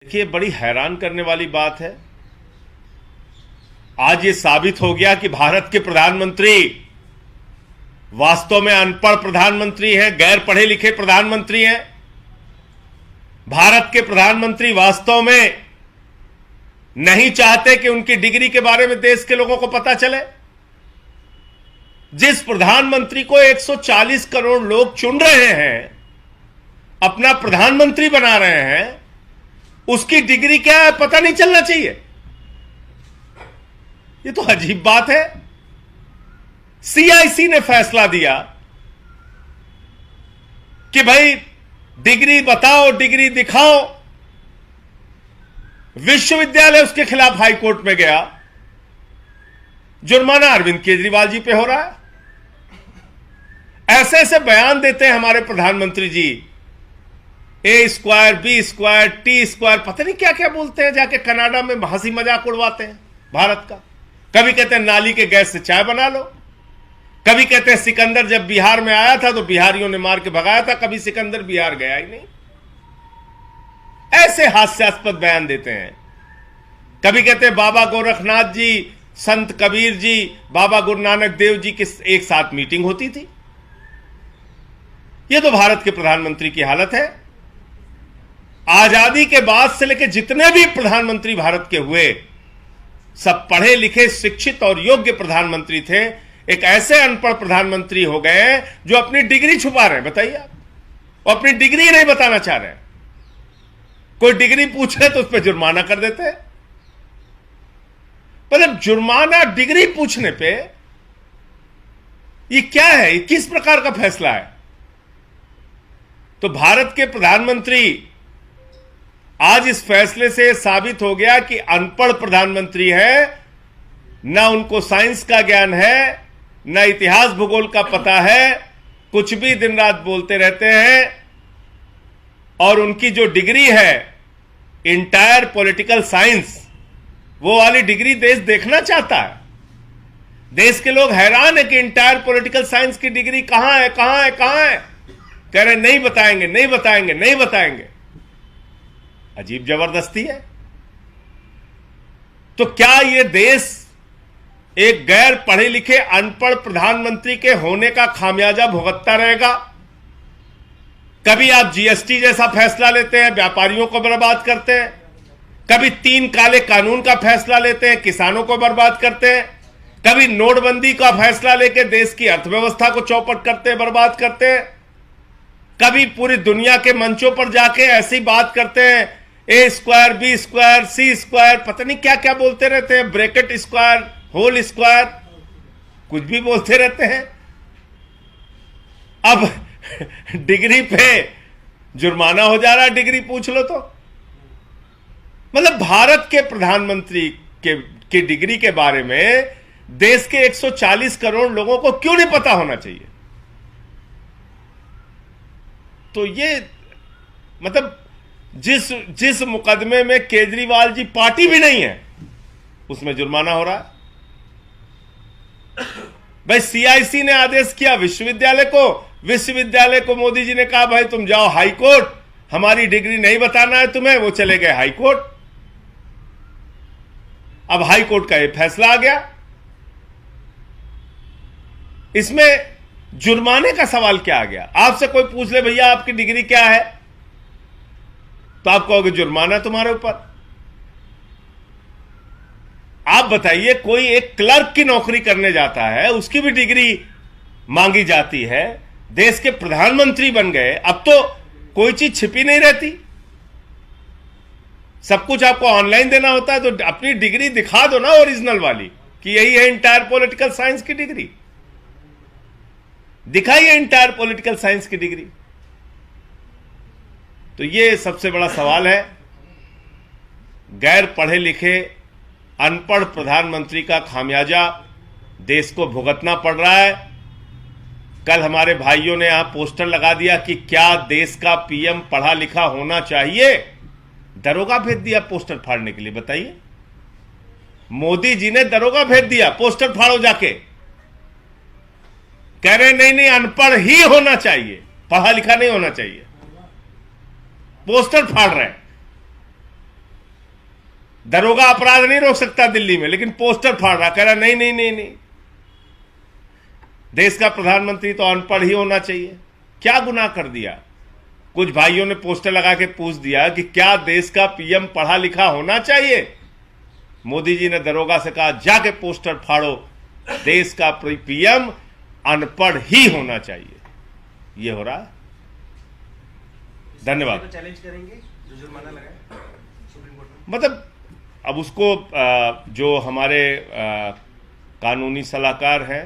देखिए, बड़ी हैरान करने वाली बात है। आज ये साबित हो गया कि भारत के प्रधानमंत्री वास्तव में अनपढ़ प्रधानमंत्री हैं, गैर पढ़े लिखे प्रधानमंत्री हैं। भारत के प्रधानमंत्री वास्तव में नहीं चाहते कि उनकी डिग्री के बारे में देश के लोगों को पता चले। जिस प्रधानमंत्री को 140 करोड़ लोग चुन रहे हैं, अपना प्रधानमंत्री बना रहे हैं, उसकी डिग्री क्या है पता नहीं चलना चाहिए। ये तो अजीब बात है। सीआईसी ने फैसला दिया कि भाई डिग्री बताओ, डिग्री दिखाओ। विश्वविद्यालय उसके खिलाफ हाईकोर्ट में गया। जुर्माना अरविंद केजरीवाल जी पे हो रहा है। ऐसे ऐसे बयान देते हैं हमारे प्रधानमंत्री जी, A² B² T², पता नहीं क्या क्या बोलते हैं। जाके कनाडा में हंसी मजाक उड़वाते हैं भारत का। कभी कहते हैं नाली के गैस से चाय बना लो, कभी कहते हैं सिकंदर जब बिहार में आया था तो बिहारियों ने मार के भगाया था। कभी सिकंदर बिहार गया ही नहीं। ऐसे हास्यास्पद बयान देते हैं। कभी कहते हैं बाबा गोरखनाथ जी, संत कबीर जी, बाबा गुरु नानक देव जी की एक साथ मीटिंग होती थी। यह तो भारत के प्रधानमंत्री की हालत है। आजादी के बाद से लेकर जितने भी प्रधानमंत्री भारत के हुए, सब पढ़े लिखे, शिक्षित और योग्य प्रधानमंत्री थे। एक ऐसे अनपढ़ प्रधानमंत्री हो गए जो अपनी डिग्री छुपा रहे हैं। बताइए आप, वो अपनी डिग्री नहीं बताना चाह रहे हैं। कोई डिग्री पूछे तो उस पर जुर्माना कर देते हैं। मतलब जुर्माना डिग्री पूछने पे, ये क्या है? ये किस प्रकार का फैसला है? तो भारत के प्रधानमंत्री आज इस फैसले से साबित हो गया कि अनपढ़ प्रधानमंत्री है। ना उनको साइंस का ज्ञान है, ना इतिहास भूगोल का पता है, कुछ भी दिन रात बोलते रहते हैं। और उनकी जो डिग्री है इंटायर पॉलिटिकल साइंस, वो वाली डिग्री देश देखना चाहता है। देश के लोग हैरान है कि इंटायर पॉलिटिकल साइंस की डिग्री कहां है, कहां है, कहां है। कह रहे नहीं बताएंगे, नहीं बताएंगे, नहीं बताएंगे। अजीब जबरदस्ती है। तो क्या यह देश एक गैर पढ़े लिखे अनपढ़ प्रधानमंत्री के होने का खामियाजा भुगतता रहेगा? कभी आप जीएसटी जैसा फैसला लेते हैं, व्यापारियों को बर्बाद करते हैं। कभी 3 काले कानून का फैसला लेते हैं, किसानों को बर्बाद करते हैं। कभी नोटबंदी का फैसला लेकर देश की अर्थव्यवस्था को चौपट करते हैं, बर्बाद करते हैं। कभी पूरी दुनिया के मंचों पर जाके ऐसी बात करते हैं, A² B² C², पता नहीं क्या क्या बोलते रहते हैं, ब्रैकेट स्क्वायर, होल स्क्वायर, कुछ भी बोलते रहते हैं। अब डिग्री पे जुर्माना हो जा रहा है, डिग्री पूछ लो तो। मतलब भारत के प्रधानमंत्री की डिग्री के बारे में देश के 140 करोड़ लोगों को क्यों नहीं पता होना चाहिए? तो ये मतलब जिस मुकदमे में केजरीवाल जी पार्टी भी नहीं है, उसमें जुर्माना हो रहा है। भाई सीआईसी ने आदेश किया विश्वविद्यालय को मोदी जी ने कहा भाई तुम जाओ हाई कोर्ट, हमारी डिग्री नहीं बताना है तुम्हें। वो चले गए हाई कोर्ट। अब हाई कोर्ट का ये फैसला आ गया। इसमें जुर्माने का सवाल क्या आ गया? आपसे कोई पूछ ले भैया आपकी डिग्री क्या है, तो आप कहोगे जुर्माना तुम्हारे ऊपर। आप बताइए, कोई एक क्लर्क की नौकरी करने जाता है, उसकी भी डिग्री मांगी जाती है। देश के प्रधानमंत्री बन गए, अब तो कोई चीज छिपी नहीं रहती। सब कुछ आपको ऑनलाइन देना होता है। तो अपनी डिग्री दिखा दो ना, ओरिजिनल वाली, कि यही है इंटायर पॉलिटिकल साइंस की डिग्री। दिखाइए इंटायर पॉलिटिकल साइंस की डिग्री। तो ये सबसे बड़ा सवाल है। गैर पढ़े लिखे अनपढ़ प्रधानमंत्री का खामियाजा देश को भुगतना पड़ रहा है। कल हमारे भाइयों ने यहां पोस्टर लगा दिया कि क्या देश का पीएम पढ़ा लिखा होना चाहिए। दरोगा भेज दिया पोस्टर फाड़ने के लिए। बताइए, मोदी जी ने दरोगा भेज दिया, पोस्टर फाड़ो जाके। कह रहे नहीं नहीं, अनपढ़ ही होना चाहिए, पढ़ा लिखा नहीं होना चाहिए। पोस्टर फाड़ रहे हैं। दरोगा अपराध नहीं रोक सकता दिल्ली में, लेकिन पोस्टर फाड़ रहा, कह रहा नहीं नहीं नहीं नहीं, देश का प्रधानमंत्री तो अनपढ़ ही होना चाहिए। क्या गुनाह कर दिया? कुछ भाइयों ने पोस्टर लगा के पूछ दिया कि क्या देश का पीएम पढ़ा लिखा होना चाहिए? मोदी जी ने दरोगा से कहा जाके पोस्टर फाड़ो, देश का पीएम अनपढ़ ही होना चाहिए। ये हो रहा है। धन्यवाद। चैलेंज करेंगे जो जुर्माना लगाए सुप्रीम कोर्ट में? मतलब अब उसको जो हमारे कानूनी सलाहकार हैं